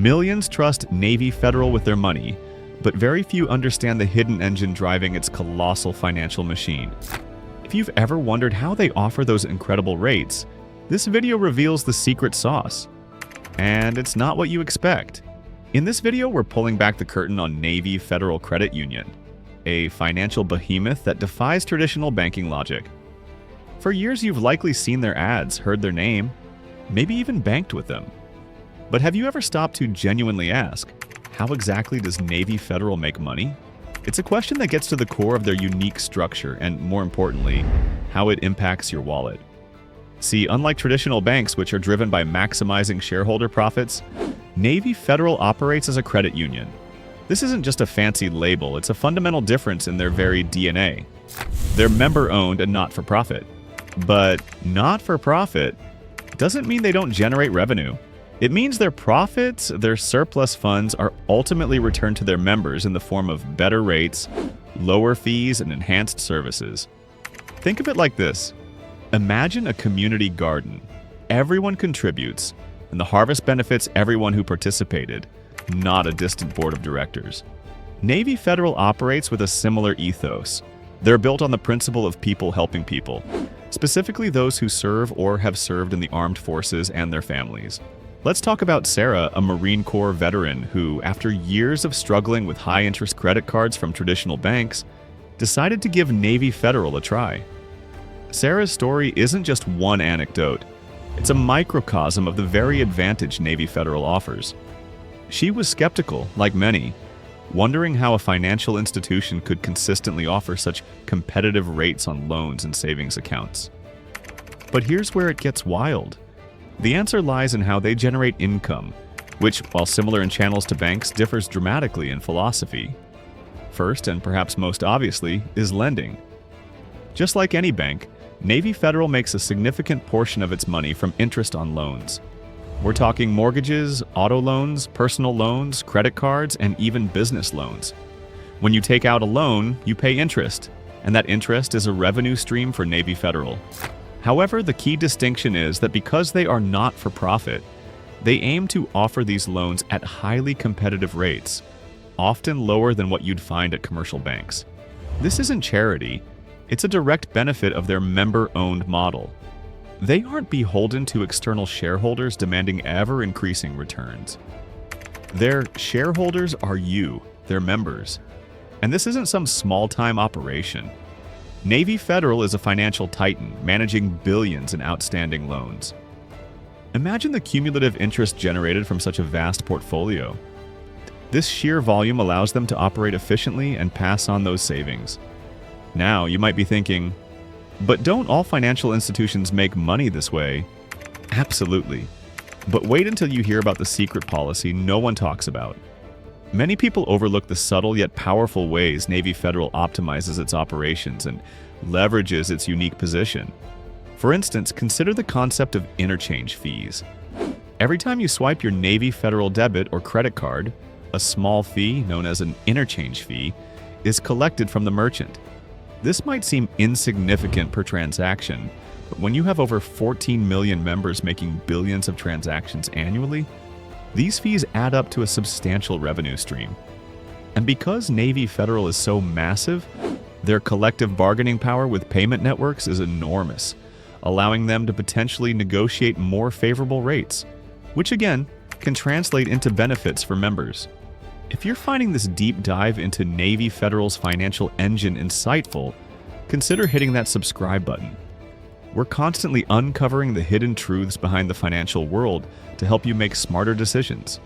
Millions trust Navy Federal with their money, but very few understand the hidden engine driving its colossal financial machine. If you've ever wondered how they offer those incredible rates, this video reveals the secret sauce. And it's not what you expect. In this video, we're pulling back the curtain on Navy Federal Credit Union, a financial behemoth that defies traditional banking logic. For years, you've likely seen their ads, heard their name, maybe even banked with them. But have you ever stopped to genuinely ask, how exactly does Navy Federal make money? It's a question that gets to the core of their unique structure and, more importantly, how it impacts your wallet. See, unlike traditional banks, which are driven by maximizing shareholder profits, Navy Federal operates as a credit union. This isn't just a fancy label, it's a fundamental difference in their very DNA. They're member-owned and not-for-profit. But not-for-profit doesn't mean they don't generate revenue. It means their profits, their surplus funds, are ultimately returned to their members in the form of better rates, lower fees, and enhanced services. Think of it like this. Imagine a community garden. Everyone contributes, and the harvest benefits everyone who participated, not a distant board of directors. Navy Federal operates with a similar ethos. They're built on the principle of people helping people, specifically those who serve or have served in the armed forces and their families. Let's talk about Sarah, a Marine Corps veteran who, after years of struggling with high-interest credit cards from traditional banks, decided to give Navy Federal a try. Sarah's story isn't just one anecdote. It's a microcosm of the very advantage Navy Federal offers. She was skeptical, like many, wondering how a financial institution could consistently offer such competitive rates on loans and savings accounts. But here's where it gets wild. The answer lies in how they generate income, which, while similar in channels to banks, differs dramatically in philosophy. First, and perhaps most obviously, is lending. Just like any bank, Navy Federal makes a significant portion of its money from interest on loans. We're talking mortgages, auto loans, personal loans, credit cards, and even business loans. When you take out a loan, you pay interest, and that interest is a revenue stream for Navy Federal. However, the key distinction is that because they are not for profit, they aim to offer these loans at highly competitive rates, often lower than what you'd find at commercial banks. This isn't charity, it's a direct benefit of their member-owned model. They aren't beholden to external shareholders demanding ever-increasing returns. Their shareholders are you, their members. And this isn't some small-time operation. Navy Federal is a financial titan, managing billions in outstanding loans. Imagine the cumulative interest generated from such a vast portfolio. This sheer volume allows them to operate efficiently and pass on those savings. Now, you might be thinking, but don't all financial institutions make money this way? Absolutely. But wait until you hear about the secret policy no one talks about. Many people overlook the subtle yet powerful ways Navy Federal optimizes its operations and leverages its unique position. For instance, consider the concept of interchange fees. Every time you swipe your Navy Federal debit or credit card, a small fee, known as an interchange fee, is collected from the merchant. This might seem insignificant per transaction, but when you have over 14 million members making billions of transactions annually, these fees add up to a substantial revenue stream. And because Navy Federal is so massive, their collective bargaining power with payment networks is enormous, allowing them to potentially negotiate more favorable rates, which again can translate into benefits for members. If you're finding this deep dive into Navy Federal's financial engine insightful, consider hitting that subscribe button. We're constantly uncovering the hidden truths behind the financial world to help you make smarter decisions.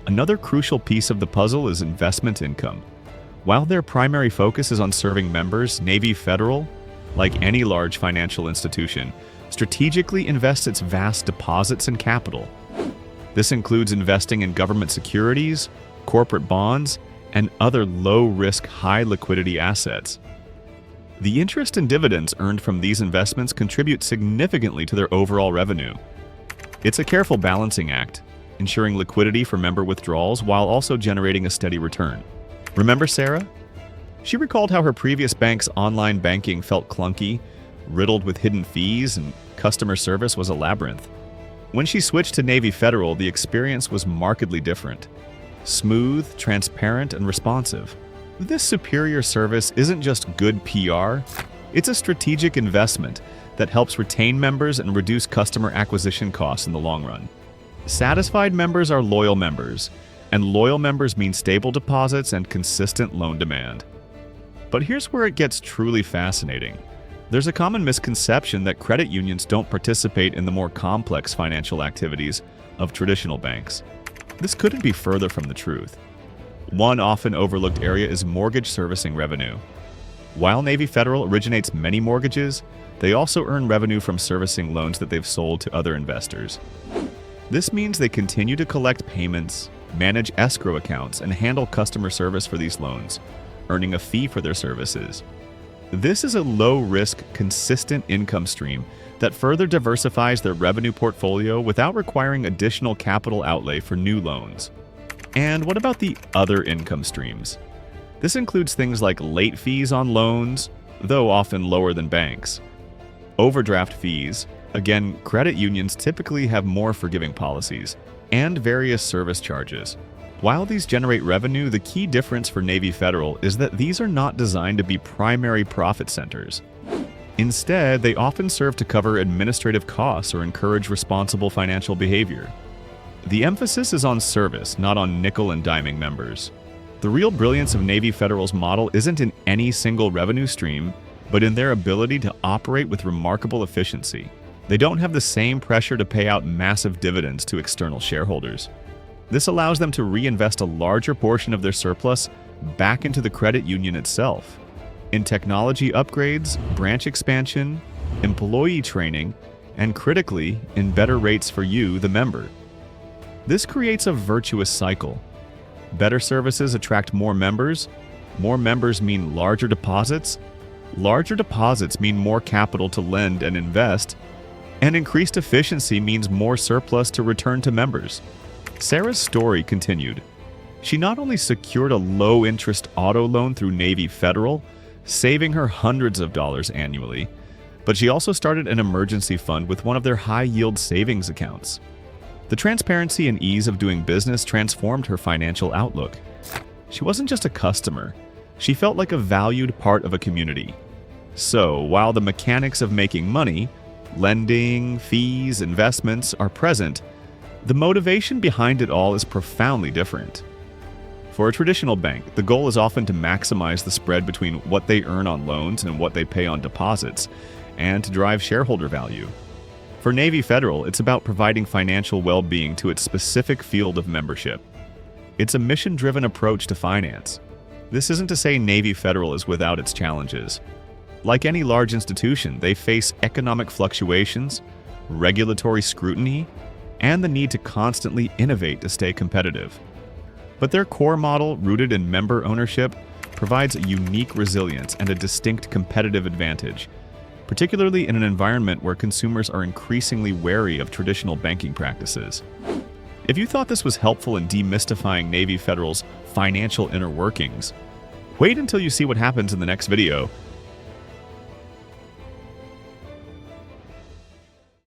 Another crucial piece of the puzzle is investment income. While their primary focus is on serving members, Navy Federal, like any large financial institution, strategically invests its vast deposits and capital. This includes investing in government securities, corporate bonds, and other low-risk, high-liquidity assets. The interest and dividends earned from these investments contribute significantly to their overall revenue. It's a careful balancing act, ensuring liquidity for member withdrawals while also generating a steady return. Remember Sarah? She recalled how her previous bank's online banking felt clunky, riddled with hidden fees, and customer service was a labyrinth. When she switched to Navy Federal, the experience was markedly different. Smooth, transparent, and responsive. This superior service isn't just good PR, it's a strategic investment that helps retain members and reduce customer acquisition costs in the long run. Satisfied members are loyal members, and loyal members mean stable deposits and consistent loan demand. But here's where it gets truly fascinating. There's a common misconception that credit unions don't participate in the more complex financial activities of traditional banks. This couldn't be further from the truth. One often overlooked area is mortgage servicing revenue. While Navy Federal originates many mortgages, they also earn revenue from servicing loans that they've sold to other investors. This means they continue to collect payments, manage escrow accounts, and handle customer service for these loans, earning a fee for their services. This is a low-risk, consistent income stream that further diversifies their revenue portfolio without requiring additional capital outlay for new loans. And what about the other income streams? This includes things like late fees on loans, though often lower than banks. Overdraft fees, again, credit unions typically have more forgiving policies, and various service charges. While these generate revenue, the key difference for Navy Federal is that these are not designed to be primary profit centers. Instead, they often serve to cover administrative costs or encourage responsible financial behavior. The emphasis is on service, not on nickel and diming members. The real brilliance of Navy Federal's model isn't in any single revenue stream, but in their ability to operate with remarkable efficiency. They don't have the same pressure to pay out massive dividends to external shareholders. This allows them to reinvest a larger portion of their surplus back into the credit union itself, in technology upgrades, branch expansion, employee training, and critically, in better rates for you, the member. This creates a virtuous cycle. Better services attract more members mean larger deposits mean more capital to lend and invest, and increased efficiency means more surplus to return to members. Sarah's story continued. She not only secured a low-interest auto loan through Navy Federal, saving her hundreds of dollars annually, but she also started an emergency fund with one of their high-yield savings accounts. The transparency and ease of doing business transformed her financial outlook. She wasn't just a customer, she felt like a valued part of a community. So, while the mechanics of making money, lending, fees, investments are present, the motivation behind it all is profoundly different. For a traditional bank, the goal is often to maximize the spread between what they earn on loans and what they pay on deposits, and to drive shareholder value. For Navy Federal, it's about providing financial well-being to its specific field of membership. It's a mission-driven approach to finance. This isn't to say Navy Federal is without its challenges. Like any large institution, they face economic fluctuations, regulatory scrutiny, and the need to constantly innovate to stay competitive. But their core model, rooted in member ownership, provides a unique resilience and a distinct competitive advantage, particularly in an environment where consumers are increasingly wary of traditional banking practices. If you thought this was helpful in demystifying Navy Federal's financial inner workings, wait until you see what happens in the next video.